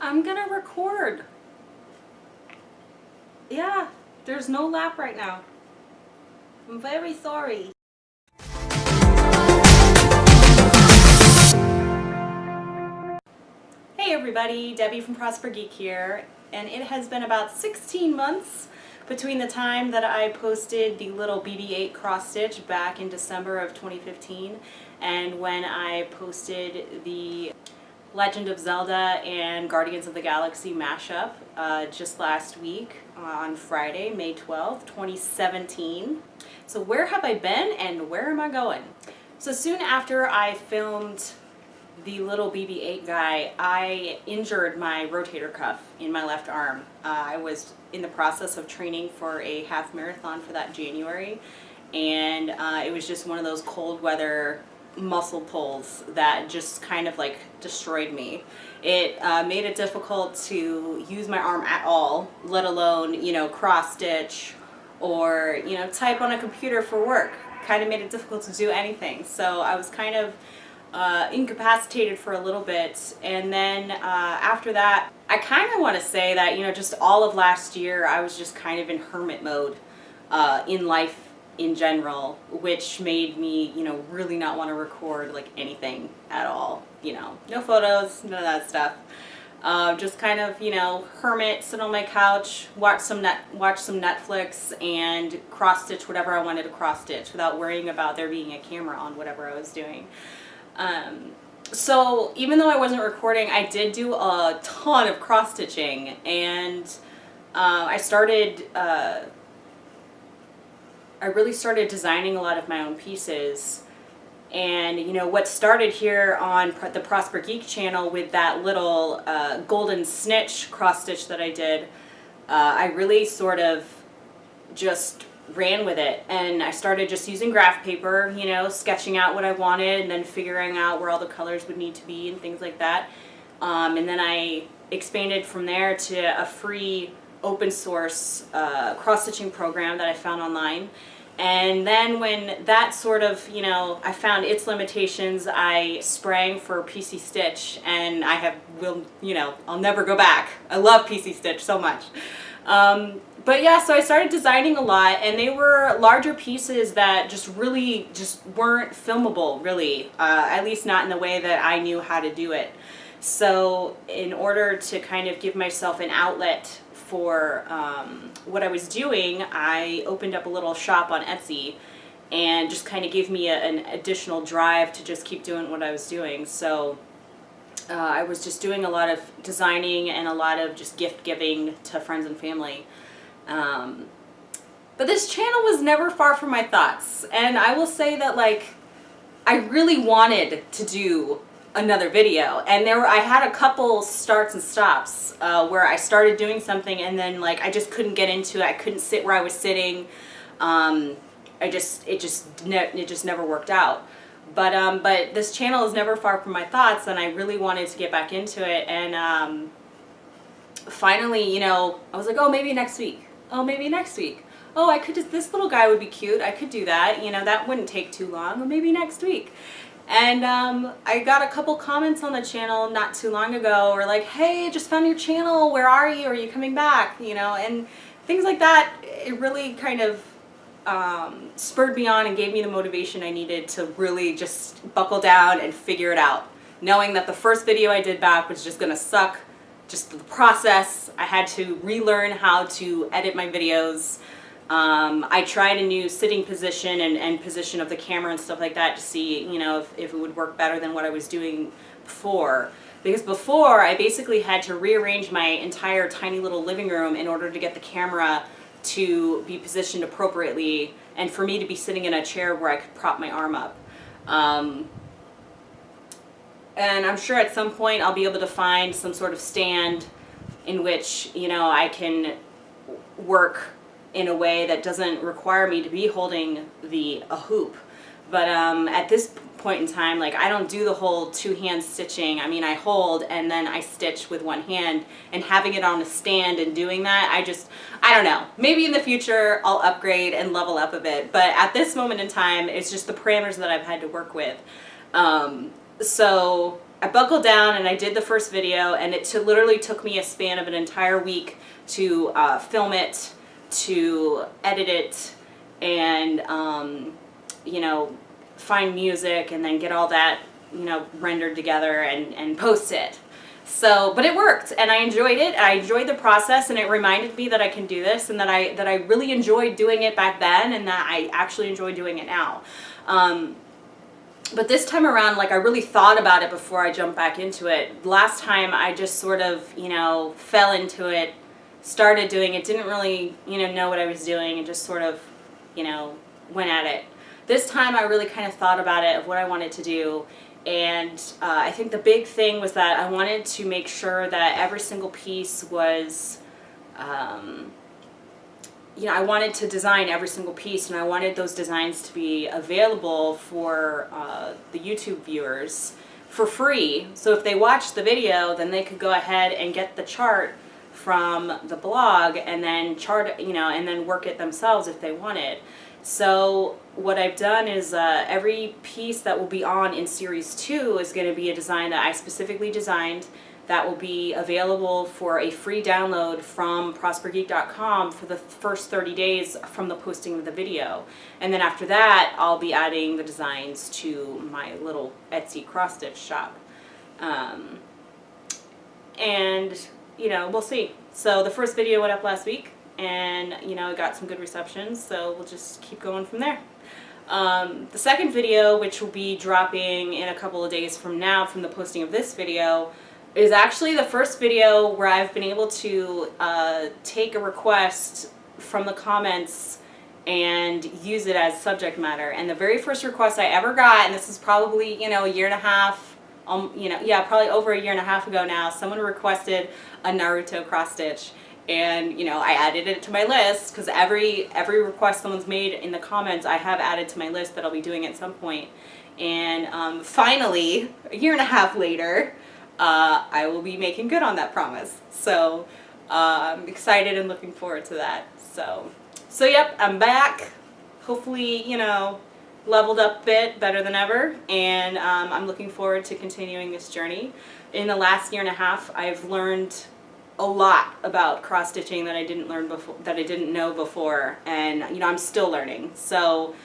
I'm gonna record. Yeah, there's no lap right now. I'm very sorry. Hey everybody, Debbie from ProsperGeek here, and it has been about 16 months between the time that I posted the little BB-8 cross stitch back in December of 2015 and when I posted the Legend of Zelda and Guardians of the Galaxy mashup just last week on Friday, May 12th, 2017. So where have I been and where am I going? So soon after I filmed the little BB-8 guy, I injured my rotator cuff in my left arm. I was in the process of training for a half marathon for that January, and it was just one of those cold weather muscle pulls that just kind of like destroyed me. It made it difficult to use my arm at all, let alone, you know, cross stitch or, you know, type on a computer for work. Kind of made it difficult to do anything. So I was kind of incapacitated for a little bit, and then after that I kind of want to say that, you know, just all of last year I was just kind of in hermit mode in life in general, which made me, you know, really not want to record like anything at all, you know, no photos, none of that stuff. Just kind of, you know, hermit, sit on my couch, watch some Netflix and cross stitch whatever I wanted to cross stitch without worrying about there being a camera on whatever I was doing. So even though I wasn't recording, I did do a ton of cross stitching, and I really started designing a lot of my own pieces. And you know, what started here on the ProsperGeek channel with that little golden snitch cross stitch that I did, I really sort of just ran with it, and I started just using graph paper, you know, sketching out what I wanted and then figuring out where all the colors would need to be and things like that. And then I expanded from there to a free open source cross-stitching program that I found online. And then when that sort of, you know, I found its limitations, I sprang for PC Stitch, and you know, I'll never go back. I love PC Stitch so much. But yeah, so I started designing a lot, and they were larger pieces that just really just weren't filmable, really, at least not in the way that I knew how to do it. So in order to kind of give myself an outlet for what I was doing, I opened up a little shop on Etsy, and just kind of gave me an additional drive to just keep doing what I was doing. So I was just doing a lot of designing and a lot of just gift giving to friends and family. But this channel was never far from my thoughts, and I will say that, like, I really wanted to do another video, and I had a couple starts and stops where I started doing something and then, like, I just couldn't get into it. I couldn't sit where I was sitting. It just never worked out. But this channel is never far from my thoughts, and I really wanted to get back into it. And finally, you know, I was like, oh, maybe next week. Oh, maybe next week. Oh, I could just, this little guy would be cute. I could do that. You know, that wouldn't take too long. Or maybe next week. And I got a couple comments on the channel not too long ago, or like, hey, just found your channel. Where are you? Are you coming back? You know, and things like that. It really kind of spurred me on and gave me the motivation I needed to really just buckle down and figure it out. Knowing that the first video I did back was just gonna suck. Just the process. I had to relearn how to edit my videos. I tried a new sitting position and position of the camera and stuff like that to see, you know, if it would work better than what I was doing before. Because before, I basically had to rearrange my entire tiny little living room in order to get the camera to be positioned appropriately and for me to be sitting in a chair where I could prop my arm up. And I'm sure at some point I'll be able to find some sort of stand in which, you know, I can work in a way that doesn't require me to be holding a hoop. But at this point in time, like, I don't do the whole two-hand stitching. I mean, I hold and then I stitch with one hand, and having it on a stand and doing that, I don't know. Maybe in the future I'll upgrade and level up a bit, but at this moment in time, it's just the parameters that I've had to work with. So I buckled down and I did the first video, and it literally took me a span of an entire week to film it, to edit it, and you know, find music and then get all that, you know, rendered together and post it. So, but it worked, and I enjoyed it. I enjoyed the process, and it reminded me that I can do this, and that I really enjoyed doing it back then, and that I actually enjoy doing it now. But this time around, like, I really thought about it before I jumped back into it. Last time I just sort of, you know, fell into it, started doing it, didn't really, you know what I was doing, and just sort of, you know, went at it. This time I really kind of thought about it, of what I wanted to do, and I think the big thing was that I wanted to make sure that every single piece was, you know, I wanted to design every single piece, and I wanted those designs to be available for the YouTube viewers for free. So if they watched the video, then they could go ahead and get the chart from the blog, and then chart, you know, and then work it themselves if they wanted. So what I've done is every piece that will be on in Series 2 is going to be a design that I specifically designed, that will be available for a free download from ProsperGeek.com for the first 30 days from the posting of the video. And then after that, I'll be adding the designs to my little Etsy cross-stitch shop. And, you know, we'll see. So the first video went up last week, and, you know, it got some good reception, so we'll just keep going from there. The second video, which will be dropping in a couple of days from now from the posting of this video, is actually the first video where I've been able to take a request from the comments and use it as subject matter. And the very first request I ever got, and this is probably, you know, a year and a half, you know, yeah, probably over a year and a half ago now, someone requested a Naruto cross stitch. And, you know, I added it to my list, because every request someone's made in the comments, I have added to my list that I'll be doing at some point. And finally, a year and a half later, I will be making good on that promise. So I'm excited and looking forward to that. So yep, I'm back. Hopefully, you know, leveled up a bit, better than ever, and I'm looking forward to continuing this journey. In the last year and a half, I've learned a lot about cross stitching that I didn't learn before, that I didn't know before, and, you know, I'm still learning. So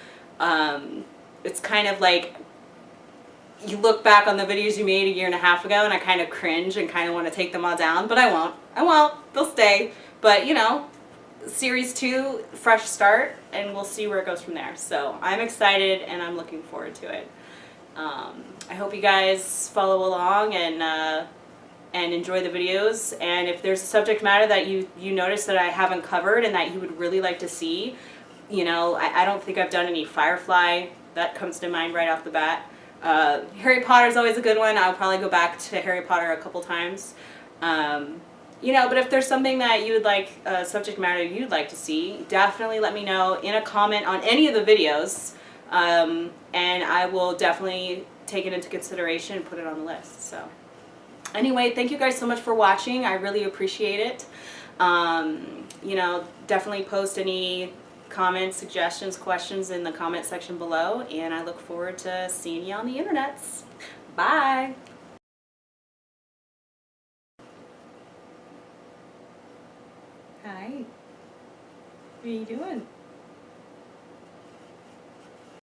it's kind of like, you look back on the videos you made a year and a half ago, and I kind of cringe and kind of want to take them all down, but I won't, they'll stay. But, you know, Series 2, fresh start, and we'll see where it goes from there. So I'm excited, and I'm looking forward to it. I hope you guys follow along and enjoy the videos. And if there's a subject matter that you notice that I haven't covered and that you would really like to see, you know, I don't think I've done any Firefly. That comes to mind right off the bat. Harry Potter's always a good one. I'll probably go back to Harry Potter a couple times. You know, but if there's something that you would like, subject matter you'd like to see, definitely let me know in a comment on any of the videos, and I will definitely take it into consideration and put it on the list. So anyway, thank you guys so much for watching. I really appreciate it. You know, definitely post any comments, suggestions, questions in the comment section below, and I look forward to seeing you on the internets. Bye! Hi. What are you doing?